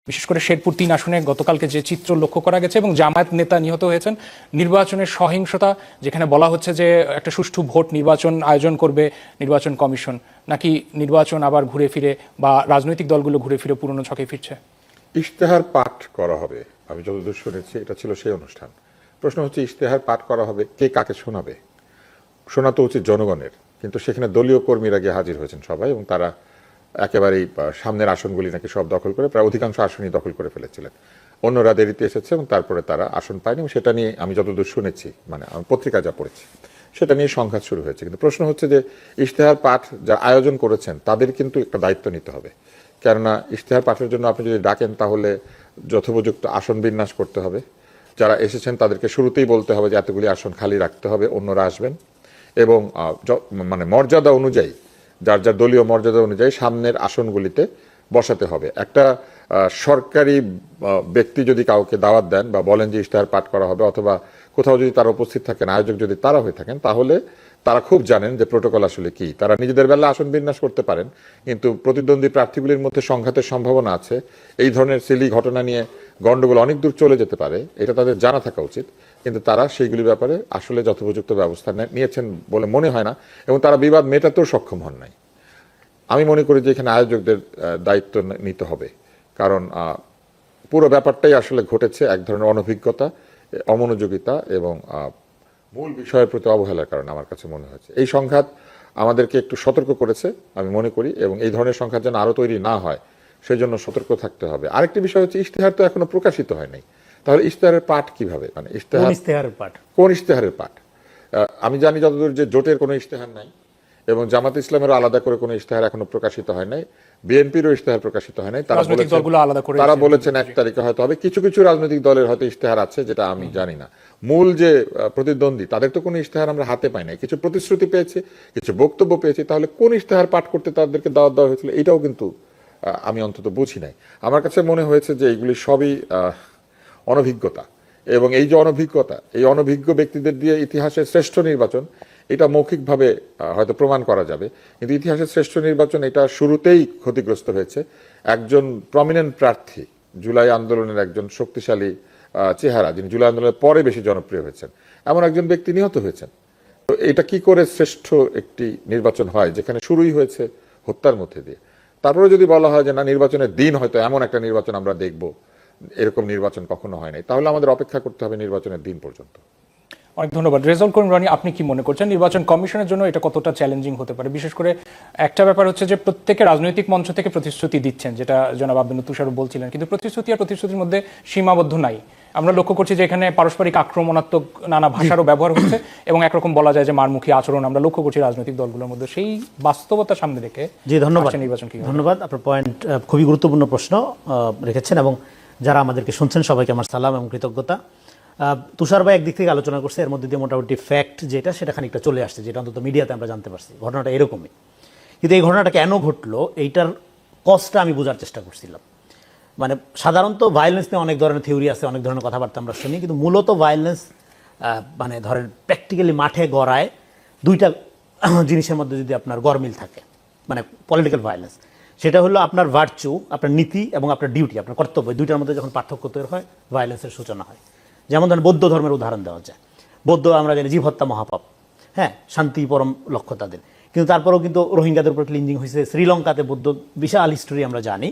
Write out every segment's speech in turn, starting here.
বিশেষ করে শেরপুর ৩ আসনে গতকালকে যে চিত্র লক্ষ্য করা গেছে এবং জামায়াত নেতা নিহত হয়েছেন, নির্বাচনের সহিংসতা, যেখানে বলা হচ্ছে যে একটা সুষ্ঠু ভোট নির্বাচন আয়োজন করবে নির্বাচন কমিশন, নাকি নির্বাচন আবার ঘুরে ফিরে বা রাজনৈতিক দলগুলো ঘুরে ফিরে পুরনো ছকে ফিরছে? ইশতেহার পাঠ করা হবে, আমি যতদূর শুনেছি এটা ছিল সেই অনুষ্ঠান। প্রশ্ন হচ্ছে ইশতেহার পাঠ করা হবে, কে কাকে শোনাবে? শোনা তো উচিত জনগণের, কিন্তু সেখানে দলীয় কর্মীরা গিয়ে হাজির হয়েছেন সবাই, এবং তারা একেবারেই সামনের আসনগুলি নাকি সব দখল করে, প্রায় অধিকাংশ আসনই দখল করে ফেলেছিলেন। অন্যরা দেরিতে এসেছে এবং তারপরে তারা আসন পায়নি, এবং সেটা নিয়ে আমি যতদূর শুনেছি, মানে আমি পত্রিকা যা পড়েছি, সেটা নিয়ে সংঘাত শুরু হয়েছে। কিন্তু প্রশ্ন হচ্ছে যে ইশতেহার পাঠ যারা আয়োজন করেছেন তাদের কিন্তু একটা দায়িত্ব নিতে হবে। কেননা ইশতেহার পাঠের জন্য আপনি যদি ডাকেন তাহলে যথোপযুক্ত আসন বিন্যাস করতে হবে। যারা এসেছেন তাদেরকে শুরুতেই বলতে হবে যে এতগুলি আসন খালি রাখতে হবে, অন্যরা আসবেন, এবং মানে মর্যাদা অনুযায়ী, যার যার দলীয় মর্যাদা অনুযায়ী সামনের আসনগুলিতে বসাতে হবে। একটা সরকারি ব্যক্তি যদি কাউকে দাওয়াত দেন বা বলেন যে ইশতেহার পাঠ করা হবে, অথবা কোথাও যদি তারা উপস্থিত থাকেন, আয়োজক যদি তারা হয়ে থাকেন, তাহলে তারা খুব জানেন যে প্রোটোকল আসলে কি। তারা নিজেদের বেলা আসন বিন্যাস করতে পারেন, কিন্তু প্রতিদ্বন্দ্বী প্রার্থীগুলির মধ্যে সংঘাতের সম্ভাবনা আছে, এই ধরনের সিলি ঘটনা নিয়ে গন্ডগোল অনেক দূর চলে যেতে পারে, এটা তাদের জানা থাকা উচিত। কিন্তু তারা সেইগুলির ব্যাপারে আসলে যথোপযুক্ত ব্যবস্থা নিয়েছেন বলে মনে হয় না, এবং তারা বিবাদ মেটাতেও সক্ষম হন নাই। আমি মনে করি যে এখানে আয়োজকদের দায়িত্ব নিতে হবে, কারণ পুরো ব্যাপারটাই আসলে ঘটেছে এক ধরনের অনভিজ্ঞতা, অমনোযোগিতা এবং মূল বিষয়ের প্রতি অবহেলার কারণে আমার কাছে মনে হয়েছে। এই সংঘাত আমাদেরকে একটু সতর্ক করেছে আমি মনে করি, এবং এই ধরনের সংঘাত যেন আরও তৈরি না হয় সেই জন্য সতর্ক থাকতে হবে। আরেকটি বিষয় হচ্ছে ইশতেহার তো এখনো প্রকাশিত হয় নাই, তাহলে ইশতেহারের পাঠ কিভাবে, মানে কোন ইশতেহারের পাঠ? আমি জানি যতদূর যে জোটের কোনো ইশতেহার নাই, এবং জামাত ইসলামেরও আলাদা করে কোনো ইশতেহার এখনো প্রকাশিত হয় নাই, বিএনপিরও ইশতেহার প্রকাশিত হয় নাই। তারা বলেছেন 1 তারিখে হয়তো হবে। কিছু কিছু রাজনৈতিক দলের হয়তো ইশতেহার আছে, যেটা আমি জানি না। মূল যে প্রতিদ্বন্দ্বী, তাদের তো কোনো ইশতেহার আমরা হাতে পাই নাই। কিছু প্রতিশ্রুতি পেয়েছি, কিছু বক্তব্য পেয়েছি, তাহলে কোন ইশতেহার পাঠ করতে তাদেরকে দাওয়াত দেওয়া হয়েছিল, এটাও কিন্তু আমি অন্তত বুঝি নাই। আমার কাছে মনে হয়েছে যে এগুলি সবই অনভিজ্ঞতা, এবং এই যে অনভিজ্ঞতা, এই অনভিজ্ঞ ব্যক্তিদের দিয়ে ইতিহাসের শ্রেষ্ঠ নির্বাচন, এটা মৌখিকভাবে হয়তো প্রমাণ করা যাবে, কিন্তু ইতিহাসের শ্রেষ্ঠ নির্বাচন এটা শুরুতেই ক্ষতিগ্রস্ত হয়েছে। একজন প্রমিনেন্ট প্রার্থী, জুলাই আন্দোলনের একজন শক্তিশালী চেহারা, যিনি জুলাই আন্দোলনের পরে বেশি জনপ্রিয় হয়েছেন, এমন একজন ব্যক্তি নিহত হয়েছেন। তো এটা কি করে শ্রেষ্ঠ একটি নির্বাচন হয়, যেখানে শুরুই হয়েছে হত্যার মধ্যে দিয়ে? তারপরে যদি বলা হয় যে না, নির্বাচনের দিন হয়তো এমন একটা নির্বাচন আমরা দেখব, এরকম নির্বাচন কখনো হয় নাই, তাহলে আমাদের অপেক্ষা করতে হবে নির্বাচনের দিন পর্যন্ত। অনেক ধন্যবাদ। রেজাউল করিম রানী, আপনি কি মনে করছেন নির্বাচন কমিশনের জন্য এটা কতটা চ্যালেঞ্জিং হতে পারে? বিশেষ করে একটা ব্যাপার হচ্ছে যে প্রত্যেকে রাজনৈতিক মঞ্চ থেকে প্রতিশ্রুতি দিচ্ছেন, যেটা জনাব আব্দুল তুষারও বলছিলেন, কিন্তু প্রতিশ্রুতি আর প্রতিশ্রুতির মধ্যে সীমাবদ্ধ নাই। আমরা লক্ষ্য করছি যে এখানে পারস্পরিক আক্রমণাত্মক নানা ভাষারও ব্যবহার হচ্ছে, এবং একরকম বলা যায় যে মারমুখী আচরণ আমরা লক্ষ্য করছি রাজনৈতিক দলগুলোর মধ্যে। সেই বাস্তবতা সামনে রেখে নির্বাচন কি? ধন্যবাদ, আপনার পয়েন্ট খুবই গুরুত্বপূর্ণ প্রশ্ন রেখেছেন, এবং যারা আমাদেরকে শুনছেন সবাইকে আমার সালাম এবং কৃতজ্ঞতা। তুষার ভাই একদিক থেকে আলোচনা করছে, এর মধ্যে দিয়ে মোটামুটি ফ্যাক্ট যেটা, সেটা খানিকটা চলে আসছে, যেটা অন্তত মিডিয়াতে আমরা জানতে পারছি। ঘটনাটা এরকমই, কিন্তু এই ঘটনাটা কেন ঘটলো এইটার কজটা আমি বোঝার চেষ্টা করছিলাম। মানে সাধারণত ভায়োলেন্স নিয়ে অনেক ধরনের থিওরি আছে, অনেক ধরনের কথাবার্তা আমরা শুনি, কিন্তু মূলত ভায়োলেন্স মানে ধরেন প্র্যাকটিক্যালি মাঠে গড়ায় দুইটা জিনিসের মধ্যে যদি আপনার গরমিল থাকে, মানে পলিটিক্যাল ভায়োলেন্স, সেটা হলো আপনার ভার্চু, আপনার নীতি এবং আপনার ডিউটি, আপনার কর্তব্য, দুইটার মধ্যে যখন পার্থক্য তৈরি হয়, ভায়োলেন্সের সূচনা হয়। যেমন ধরেন বৌদ্ধ ধর্মের উদাহরণ দেওয়া যায়। বৌদ্ধ আমরা জানি জীব হত্যা মহাপাপ, হ্যাঁ, শান্তি পরম লক্ষ্য তাদের, কিন্তু তারপরেও কিন্তু রোহিঙ্গাদের উপর ক্লিনজিং হয়েছে। শ্রীলঙ্কাতে বৌদ্ধ বিশাল হিস্টোরি আমরা জানি।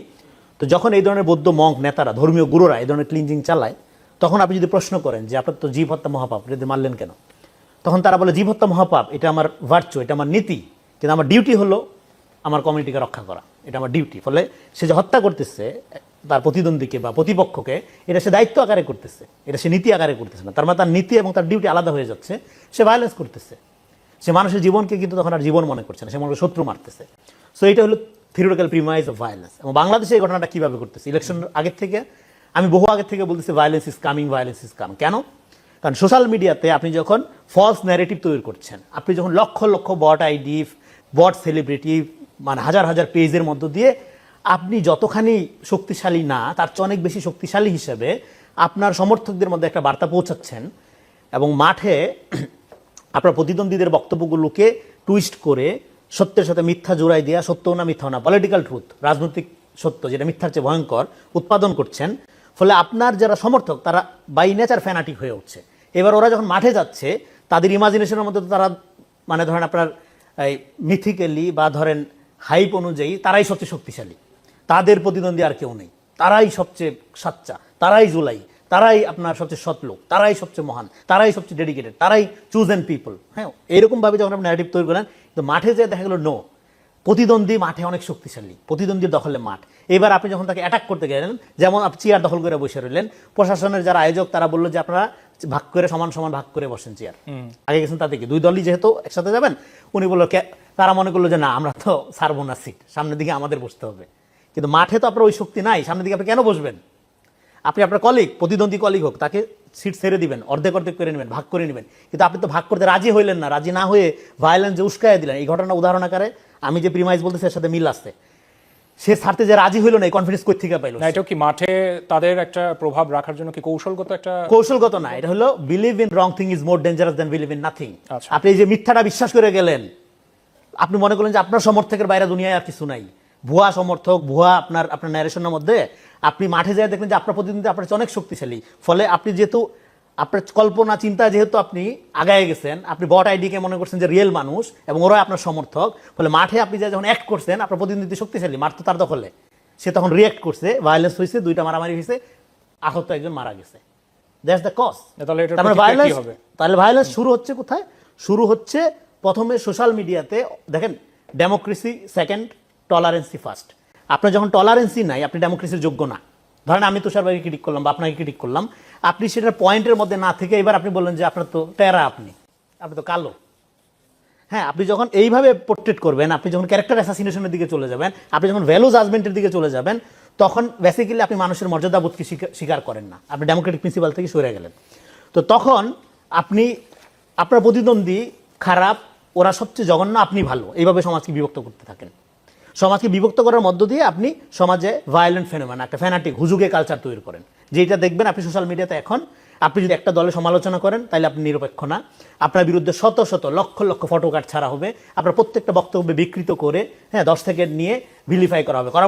তো যখন এই ধরনের বৌদ্ধ মঙ্ক নেতারা, ধর্মীয় গুরুরা এই ধরনের ক্লিনজিং চালায়, তখন আপনি যদি প্রশ্ন করেন যে আপনার তো জীব হত্যা মহাপাপ, এটা মারলেন কেন, তখন তারা বলে জীব হত্যা মহাপাপ, এটা আমার ভার্চু, এটা আমার নীতি, কিন্তু আমার ডিউটি হলো আমার কমিউনিটিকে রক্ষা করা, এটা আমার ডিউটি। ফলে সে যে হত্যা করতেছে তার প্রতিদ্বন্দ্বীকে বা প্রতিপক্ষকে, এটা সে দায়িত্ব আকারে করতেছে, এটা সে নীতি আকারে করতেছে না। তার মানে তার নীতি এবং তার ডিউটি আলাদা হয়ে যাচ্ছে, সে ভায়োলেন্স করতেছে, সে মানুষের জীবনকে কিন্তু তখন আর জীবন মনে করছে না, সে মনে শত্রু মারতেছে। সো এটা হলো থিওরিটিক্যাল প্রিমাইজ অফ ভায়োলেন্স। এবং বাংলাদেশে এই ঘটনাটা কীভাবে করতেছে, ইলেকশনের আগের থেকে, আমি বহু আগের থেকে বলতেছি violence is coming, violence is coming. কেন? কারণ সোশ্যাল মিডিয়াতে আপনি যখন ফলস ন্যারেটিভ তৈরি করছেন, আপনি যখন লক্ষ লক্ষ বট আইডি, বট সেলিব্রিটি, মানে হাজার হাজার পেজের মধ্য দিয়ে আপনি যতখানি শক্তিশালী না, তার চেয়ে অনেক বেশি শক্তিশালী হিসেবে আপনার সমর্থকদের মধ্যে একটা বার্তা পৌঁছাচ্ছেন, এবং মাঠে আপনার প্রতিদ্বন্দ্বীদের বক্তব্যগুলোকে টুইস্ট করে সত্যের সাথে মিথ্যা জোড়াই দেওয়া, সত্য না মিথ্যা না, পলিটিক্যাল ট্রুথ, রাজনৈতিক সত্য, যেটা মিথ্যার চেয়ে ভয়ঙ্কর উৎপাদন করছেন, ফলে আপনার যারা সমর্থক তারা বাই নেচার ফ্যানাটিক হয়ে উঠছে। এবার ওরা যখন মাঠে যাচ্ছে তাদের ইমাজিনেশনের মধ্যে তো তারা মানে ধরেন আপনার এই মিথিক্যালি বা ধরেন হাইপ অনুযায়ী তারাই সবচেয়ে শক্তিশালী, তাদের প্রতিদ্বন্দ্বী আর কেউ নেই, তারাই সবচেয়ে সাচ্চা, তারাই জুলাই, তারাই আপনার সবচেয়ে সৎ লোক, তারাই সবচেয়ে মহান, তারাই সবচেয়ে ডেডিকেটেড, তারাই চুজেন পিপল। হ্যাঁ, এরকমভাবে যখন আপনি ন্যারেটিভ তৈরি করেন, তো মাঠে যেয়ে দেখা গেল নো, প্রতিদ্বন্দ্বী মাঠে অনেক শক্তিশালী, প্রতিদ্বন্দ্বীর দখলে মাঠ। এবার আপনি যখন তাকে অ্যাটাক করতে গেলেন, যেমন আপনি চেয়ার দখল করে বসে রইলেন, প্রশাসনের যারা আয়োজক তারা বললো যে আপনারা ভাগ করে সমান সমান ভাগ করে বসেন চেয়ার, আগে গেছেন তাতে কি দুই দলই যেহেতু একসাথে যাবেন, উনি বললো তারা মনে করলো যে না আমরা তো ছাড়বো না সিট, সামনের দিকে আমাদের বসতে হবে। কিন্তু মাঠে তো আপনার ওই শক্তি নাই, সামনের দিকে আপনি কেন বসবেন? আপনি আপনার কলিগ, প্রতিদ্বন্দ্বী কলিগ হোক, তাকে সিট ছেড়ে দিবেন, অর্ধেক অর্ধেক করে নেবেন, ভাগ করে নেবেন। কিন্তু আপনি তো ভাগ করতে রাজি হইলেন না, রাজি না হয়ে ভায়োলেন্স যে উস্কায় দিলেন। এই ঘটনা উদাহরণ আকারে আমি যে প্রিমাইজ বলতেছি এর সাথে মিল আসছে। সে ছাড়তে যে রাজি হইল না, এই কনফিডেন্স কই থেকে পাইলো? না, এটা কি মাঠে তাদের একটা প্রভাব রাখার জন্য কি কৌশলগত একটা? কৌশলগত না, এটা হলো believe in wrong thing is more dangerous than believe in nothing. আচ্ছা। আপনি এই যে মিথ্যাটা বিশ্বাস করে গেলেন, আপনি মনে করলেন যে আপনার সমর্থকের বাইরে দুনিয়ায় আর কিছু নাই, ভুয়া সমর্থক, ভুয়া আপনার ন্যারেশনের মধ্যে আপনি মাঠে যেয়ে দেখলেন যে আপনার প্রতিদ্বন্দ্বী আপনার চেয়ে অনেক শক্তিশালী। ফলে আপনি যেহেতু আপনার কল্পনা চিন্তা যেহেতু আপনি আগায় গেছেন, আপনি বট আইডিকে মনে করছেন যে রিয়েল মানুষ এবং ওরা আপনার সমর্থক, ফলে মাঠে আপনি যখন অ্যাক্ট করছেন আপনার প্রতিদ্বন্দ্বী শক্তিশালী, মাঠ তো তার দখলে, সে তখন রিয়েক্ট করছে, ভায়োলেন্স হয়েছে, দুইটা মারামারি হয়েছে, আহত একজন মারা গেছে। That's the cause. তাহলে এটার তারপরে প্রতিক্রিয়া কি ভায়োলেন্স, হবে? তাহলে ভায়োলেন্স শুরু হচ্ছে কোথায়? শুরু হচ্ছে প্রথমে সোশ্যাল মিডিয়াতে। দেখেন, ডেমোক্রেসি সেকেন্ড, টলারেন্সি ফার্স্ট। আপনার যখন টলারেন্সি নাই, আপনি ডেমোক্রেসির যোগ্য না। ধরেন আমি তুষার ভাইকে ক্রিটিক করলাম বা আপনাকে ক্রিটিক করলাম, আপনি সেটার পয়েন্টের মধ্যে না থেকে এবার আপনি বললেন যে আপনার তো টেরা, আপনি তো কালো। হ্যাঁ, আপনি যখন এইভাবে পোর্ট্রেট করবেন, আপনি যখন ক্যারেক্টার অ্যাসাসিনেশনের দিকে চলে যাবেন, আপনি যখন ভ্যালু জাজমেন্টের দিকে চলে যাবেন, তখন বেসিক্যালি আপনি মানুষের মর্যাদাবোধকে স্বীকার করেন না, আপনি ডেমোক্রেটিক প্রিন্সিপাল থেকে সরে গেলেন। তো তখন আপনি আপনার প্রতিদ্বন্দ্বী খারাপ, ওরা সবচেয়ে জঘন্য, আপনি ভালো, এইভাবে সমাজকে বিভক্ত করতে থাকেন। সমাজকে বিভক্ত করার মধ্য দিয়ে আপনি সমাজে ভায়োলেন্ট ফেনোমেনা, একটা ফ্যানাটিক হুজুগে কালচার তৈরি করেন, যেটা দেখবেন আপনি সোশ্যাল মিডিয়াতে এখন। আপনি যদি একটা দলের সমালোচনা করেন তাহলে আপনি নিরপেক্ষ না, আপনার বিরুদ্ধে শত শত লক্ষ লক্ষ ফটোকার্ড ছাড়া হবে, আপনার প্রত্যেকটা বক্তব্য বিকৃত করে 10 সেকেন্ড নিয়ে ভিলিফাই করা হবে।